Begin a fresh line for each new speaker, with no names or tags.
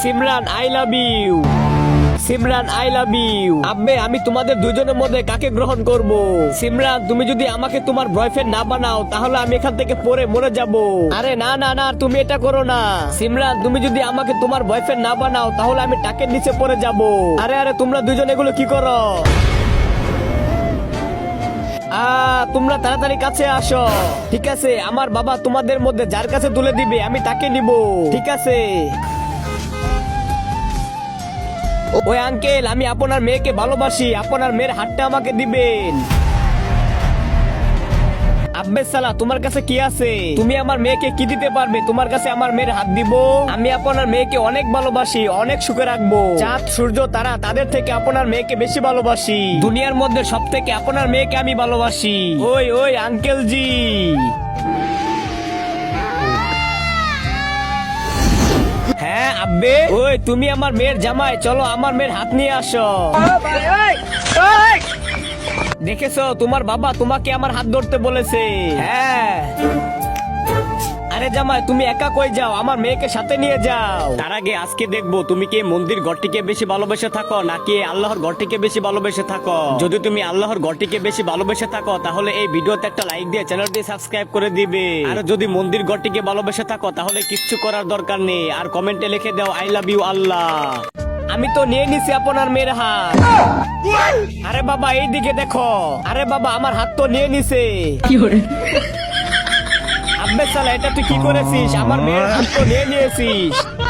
Simran I love you. Simran I love you. আব্বে আমি তোমাদের দুইজনের মধ্যে কাকে গ্রহণ করব? সিমরান তুমি যদি আমাকে তোমার বয়ফ্রেন্ড না বানাও তাহলে আমি এখান থেকে পড়ে মরে যাব। আরে না না না, তুমি এটা করো না। সিমরান তুমি যদি আমাকে তোমার বয়ফ্রেন্ড না বানাও তাহলে আমি টাকের নিচে পড়ে যাব। আরে আরে তোমরা দুইজন এগুলো কি করো? তোমরা তাড়াতাড়ি কাছে আসো। ঠিক আছে, আমার বাবা তোমাদের মধ্যে যার কাছে তুলে দিবে আমি তাকে নিব। ঠিক আছে। ওই আঙ্কেল, আমি আপনার মেয়েকে ভালোবাসি, আপনার মেয়ের হাতটা আমাকে দিবেন। আব্বে সালা, তোমার কাছে কি আছে? তুমি আমার মেয়েকে কি দিতে পারবে? তোমার কাছে আমার মেয়ের হাত দিব? আমি আপনার মেয়েকে অনেক ভালোবাসি, অনেক সুখে রাখবো। চাঁদ সূর্য তারা তাদের থেকে আপনার মেয়েকে বেশি ভালোবাসি। দুনিয়ার মধ্যে সব থেকে আপনার মেয়েকে আমি ভালোবাসি। ওই ওই আঙ্কেল জি। হ্যাঁ আব্বে, ওই তুমি আমার মেয়ের জামাই, চলো আমার মেয়ের হাত নিয়ে আসো। দেখেছো তোমার বাবা তোমাকে আমার হাত ধরতে বলেছে। হ্যাঁ। আরে জামাই তুমি একা কই যাও? আমার মেয়েকে সাথে নিয়ে যাও। তার আগে আজকে দেখবো তুমি কি মন্দির ঘরটিকে বেশি ভালোবেসে থাকো নাকি আল্লাহর ঘরটিকে বেশি ভালোবেসে থাকো। যদি তুমি আল্লাহর ঘরটিকে বেশি ভালোবেসে থাকো তাহলে এই ভিডিওতে একটা লাইক দিয়ে চ্যানেলটি সাবস্ক্রাইব করে দিবে। আর যদি মন্দির ঘরটিকে ভালোবেসে থাকো তাহলে কিচ্ছু করার দরকার নেই, আর কমেন্টে লিখে দাও আই লাভ ইউ আল্লাহ। আমি তো নিয়ে নিছি আপনার মেয়ের হাত। আরে বাবা এই দিকে দেখো। আরে বাবা আমার হাত তো নিয়ে নিছে। আব্বে সালা, এটা তুই কি করেছিস? আমার মেয়ের হাত তো নিয়ে নিয়েছিস।